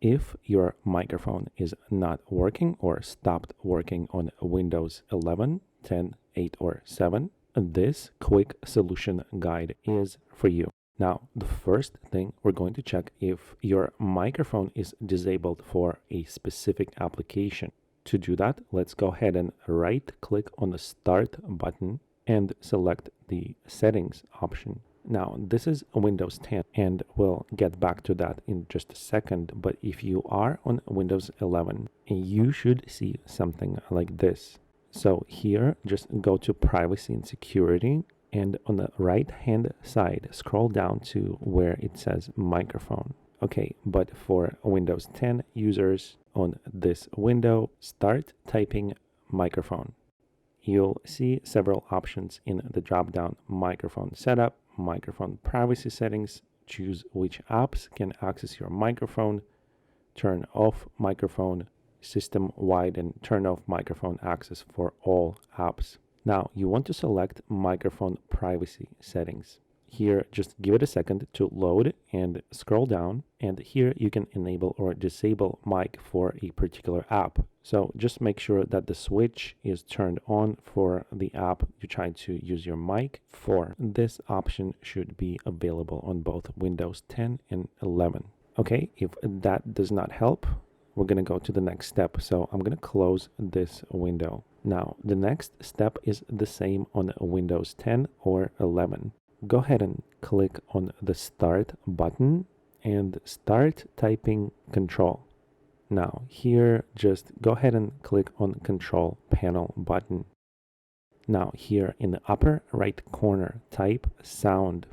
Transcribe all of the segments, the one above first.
If your microphone is not working or stopped working on Windows 11, 10, 8, or 7, this quick solution guide is for you. Now, the first thing we're going to check if your microphone is disabled for a specific application. To do that, let's go ahead and right-click on the Start button and select the Settings option. Now, this is Windows 10, and we'll get back to that in just a second, but if you are on Windows 11, you should see something like this. So here, just go to Privacy and Security, and on the right-hand side, scroll down to where it says Microphone. Okay, but for Windows 10 users on this window, start typing Microphone. You'll see several options in the drop-down Microphone Setup, Microphone Privacy Settings, choose which apps can access your microphone, turn off microphone, system-wide, and turn off microphone access for all apps. Now, you want to select Microphone Privacy Settings. Here, just give it a second to load and scroll down, and here you can enable or disable mic for a particular app. So just make sure that the switch is turned on for the app you're trying to use your mic for. This option should be available on both Windows 10 and 11. Okay, if that does not help, we're going to go to the next step. So I'm going to close this window. Now, the next step is the same on Windows 10 or 11. Go ahead and click on the Start button and start typing Control. Now here, just go ahead and click on Control Panel button. Now here in the upper right corner, type Sound.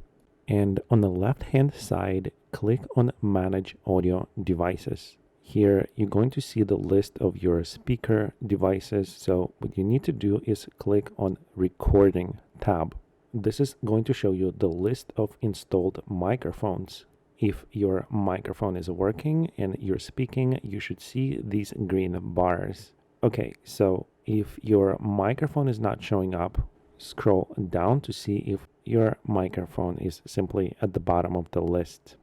And on the left hand side, click on Manage Audio Devices. Here you're going to see the list of your speaker devices. So what you need to do is click on Recording tab. This is going to show you the list of installed microphones. If your microphone is working and you're speaking, you should see these green bars. Okay, so if your microphone is not showing up, scroll down to see if your microphone is simply at the bottom of the list.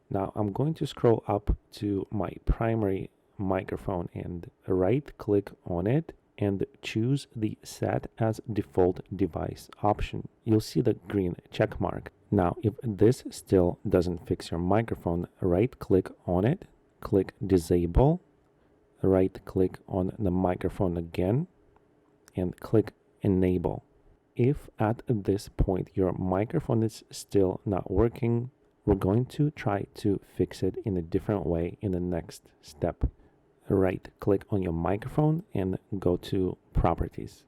Now I'm going to scroll up to my primary microphone and right-click on it and choose the Set as Default Device option. You'll see the green check mark. Now, if this still doesn't fix your microphone, right-click on it, click Disable, right-click on the microphone again, and click Enable. If at this point your microphone is still not working, we're going to try to fix it in a different way in the next step. Right-click on your microphone and go to Properties.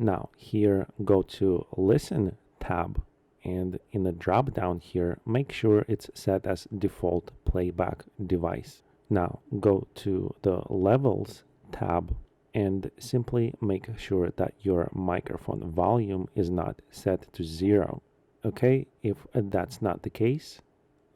Now here, go to Listen tab, and in the drop down here, make sure it's set as default playback device. Now go to the Levels tab and simply make sure that your microphone volume is not set to 0. Okay, if that's not the case,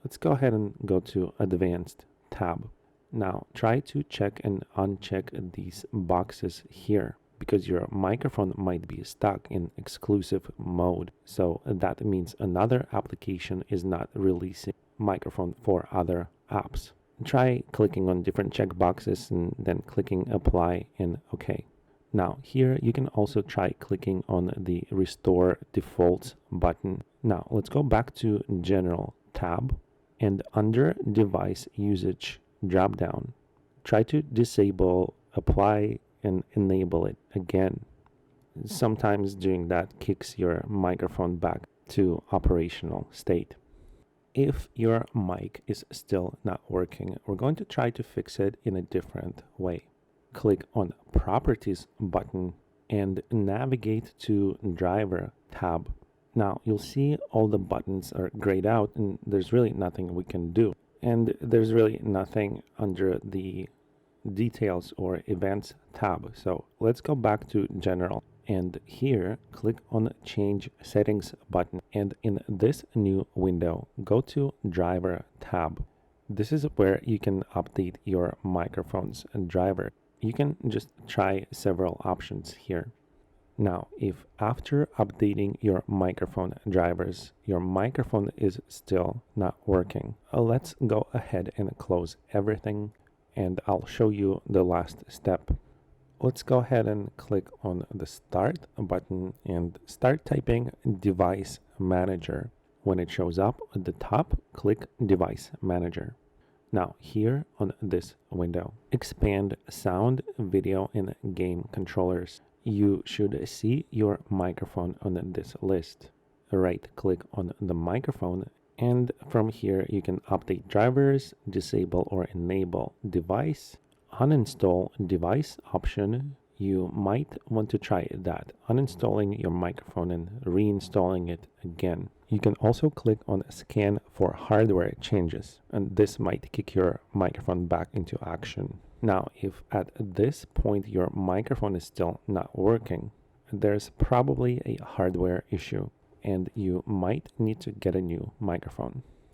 let's go ahead and go to Advanced tab. Now try to check and uncheck these boxes here because your microphone might be stuck in exclusive mode. So that means another application is not releasing microphone for other apps. Try clicking on different check boxes and then clicking Apply and OK. Now here you can also try clicking on the Restore Defaults button. Now let's go back to General tab, and under Device Usage drop down, try to disable, apply, and enable it again. Sometimes doing that kicks your microphone back to operational state. If your mic is still not working, we're going to try to fix it in a different way. Click on Properties button and navigate to Driver tab. Now you'll see all the buttons are grayed out and there's really nothing we can do. And there's really nothing under the Details or Events tab. So let's go back to General, and here click on Change Settings button, and in this new window go to Driver tab. This is where you can update your microphone's driver. You can just try several options here. Now, if after updating your microphone drivers, your microphone is still not working, let's go ahead and close everything, and I'll show you the last step. Let's go ahead and click on the Start button and start typing Device Manager. When it shows up at the top, click Device Manager. Now here on this window, expand Sound, Video, and Game Controllers. You should see your microphone on this list. Right-click on the microphone, and from here you can update drivers, disable or enable device, uninstall device option. You might want to try that, uninstalling your microphone and reinstalling it again. You can also click on Scan for hardware changes, and this might kick your microphone back into action. Now, if at this point your microphone is still not working, there's probably a hardware issue, and you might need to get a new microphone.